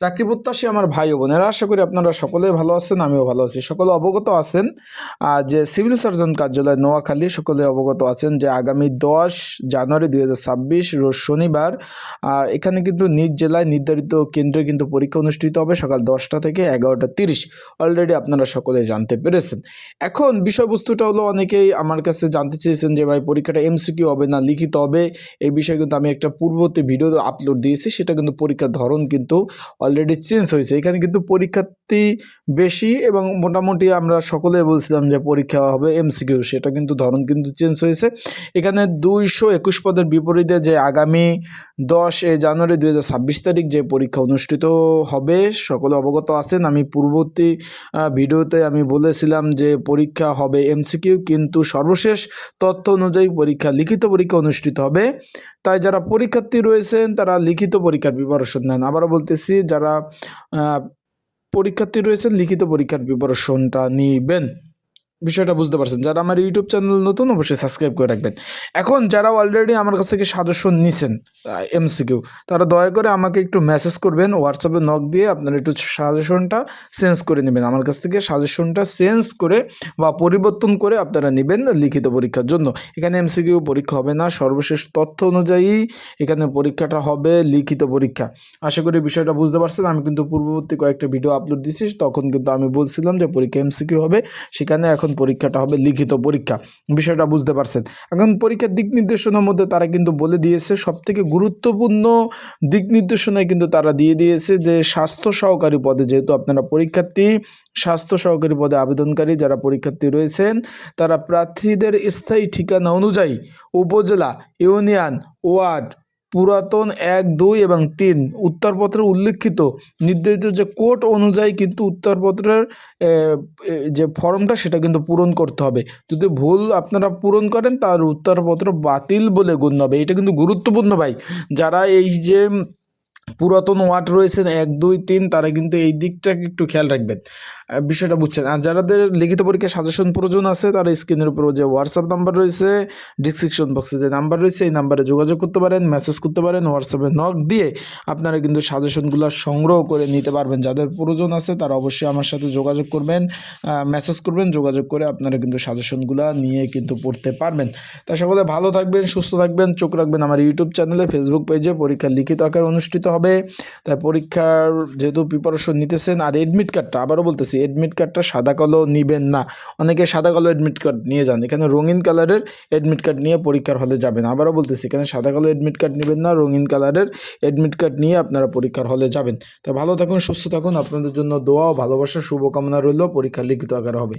চাকরি প্রত্যাশী আমার ভাই ও বোনেরা, আশা করি আপনারা সকলেই ভালো আছেন, আমিও ভালো আছি। সকলে অবগত আছেন যে সিভিল সার্জন কার্যালয় নোয়াখালী, সকলে অবগত আছেন যে আগামী 10 জানুয়ারি 2026 রোজ শনিবার এখানে কিন্তু নিজ জেলায় নির্ধারিত কেন্দ্রে কিন্তু পরীক্ষা অনুষ্ঠিত হবে সকাল 10টা থেকে 11টা 30। অলরেডি আপনারা সকলে জানতে পেরেছেন। এখন বিষয়বস্তুটা হলো, অনেকেই আমার কাছে জানতে চেয়েছেন যে ভাই পরীক্ষাটা এমসিকিউ হবে না লিখিত হবে। এই বিষয়ে কিন্তু আমি একটা পূর্ববর্তী ভিডিও আপলোড দিয়েছি, সেটা কিন্তু পরীক্ষার ধরন কিন্তু অলরেডি চেঞ্জ হয়েছে। এখানে কিন্তু পরীক্ষার্থী বেশি এবং মোটামুটি আমরা সকলে বলছিলাম যে পরীক্ষা হবে এমসিকিউ, সেটা কিন্তু ধরন কিন্তু চেঞ্জ হয়েছে। এখানে 221 পদের বিপরীতে যে আগামী 10 জানুয়ারি 2026 যে পরীক্ষা অনুষ্ঠিত হবে, সকলে অবগত আছেন। আমি পূর্ববর্তী ভিডিওতে আমি বলেছিলাম যে পরীক্ষা হবে এমসিকিউ, কিন্তু সর্বশেষ তথ্য অনুযায়ী লিখিত পরীক্ষা অনুষ্ঠিত হবে। তাই যারা পরীক্ষার্থী রয়েছেন তারা লিখিত পরীক্ষার প্রিপারেশন নেন। আবারও বলতেছি, যারা পরীক্ষার্থী রয়েছেন লিখিত পরীক্ষার প্রিপারেশনটা নিবেন। বিষয়টা বুঝতে পারছেন। যারা আমার ইউটিউব চ্যানেল নতুন, অবশ্যই সাবস্ক্রাইব করে রাখবেন। এখন যারা অলরেডি আমার কাছ থেকে সাজেশন নিছেন এমসিকিউ, তারা দয়া করে আমাকে একটু মেসেজ করবেন, হোয়াটসঅ্যাপে নক দিয়ে আপনারা একটু সাজেশনটা চেঞ্জ করে নেবেন। আমার কাছ থেকে সাজেশনটা চেঞ্জ করে বা পরিবর্তন করে আপনারা নেবেন লিখিত পরীক্ষার জন্য। এখানে এমসিকিউ পরীক্ষা হবে না, সর্বশেষ তথ্য অনুযায়ী এখানে পরীক্ষাটা হবে লিখিত পরীক্ষা। আশা করি বিষয়টা বুঝতে পারছেন। আমি কিন্তু পূর্ববর্তী কয়েকটা ভিডিও আপলোড দিচ্ছি, তখন কিন্তু আমি বলছিলাম যে পরীক্ষা এমসিকিউ হবে, সেখানে এখন পরীক্ষাটা হবে লিখিত পরীক্ষা। বিষয়টা বুঝতে পারছেন। এখন পরীক্ষার দিক নির্দেশনার মধ্যে তারা কিন্তু বলে দিয়েছে, সবথেকে গুরুত্বপূর্ণ দিক নির্দেশনায় কিন্তু তারা দিয়ে দিয়েছে যে স্বাস্থ্য সহকারী পদে, যেহেতু আপনারা পরীক্ষার্থী, স্বাস্থ্য সহকারী পদে আবেদনকারী যারা পরীক্ষার্থী রয়েছেন, তারা প্রার্থীদের স্থায়ী ঠিকানা অনুযায়ী উপজেলা, ইউনিয়ন, ওয়ার্ড, পুরাতন 1, 2 এবং 3 উত্তরপত্রে উল্লেখিত নির্ধারিত যে কোড অনুযায়ী কিন্তু উত্তরপত্রের যে ফর্মটা সেটা কিন্তু পূরণ করতে হবে। যদি ভুল আপনারা পূরণ করেন তার উত্তরপত্র বাতিল বলে গণ্য হবে। এটা কিন্তু গুরুত্বপূর্ণ ভাই। যারা এই যে পুরাতন ওয়ার্ড রয়েছেন 1, 2, 3, তারা কিন্তু এই দিকটাকে একটু খেয়াল রাখবেন। বিষয়টা বুঝছেন। আর যাদের লিখিত পরীক্ষা সাজেশন প্রয়োজন আছে, তারা স্ক্রিনের উপর যে হোয়াটসঅ্যাপ নাম্বার রয়েছে, ডিসক্রিপশন বক্সে যে নাম্বার রয়েছে, এই নাম্বারে যোগাযোগ করতে পারেন, মেসেজ করতে পারেন, হোয়াটসঅ্যাপে নক দিয়ে আপনারা কিন্তু সাজেশনগুলো সংগ্রহ করে নিতে পারবেন। যাদের প্রয়োজন আছে তারা অবশ্যই আমার সাথে যোগাযোগ করবেন, মেসেজ করবেন, যোগাযোগ করে আপনারা কিন্তু সাজেশনগুলো নিয়ে কিন্তু পড়তে পারবেন। তাই সকলে ভালো থাকবেন, সুস্থ থাকবেন, চোখ রাখবেন আমার ইউটিউব চ্যানেলে, ফেসবুক পেজে। পরীক্ষার লিখিত আকারে অনুষ্ঠিত হবে। তাই পরীক্ষার যেহেতু প্রিপারেশন নিতেছেন, আর এডমিট কার্ডটা আবারও বলতেছি, এডমিট কার্ডটা সাদা কালো নেবেন না। অনেকে সাদা কালো এডমিট কার্ড নিয়ে যান, এখানে রঙিন কালারের এডমিট কার্ড নিয়ে পরীক্ষার হলে যাবেন। আবারও বলতেছি, এখানে সাদা কালো এডমিট কার্ড নেবেন না, রঙিন কালারের এডমিট কার্ড নিয়ে আপনারা পরীক্ষার হলে যাবেন। তাই ভালো থাকুন, সুস্থ থাকুন, আপনাদের জন্য দোয়া ও ভালোবাসা শুভকামনা রইল। পরীক্ষার লিখিত আকারে হবে।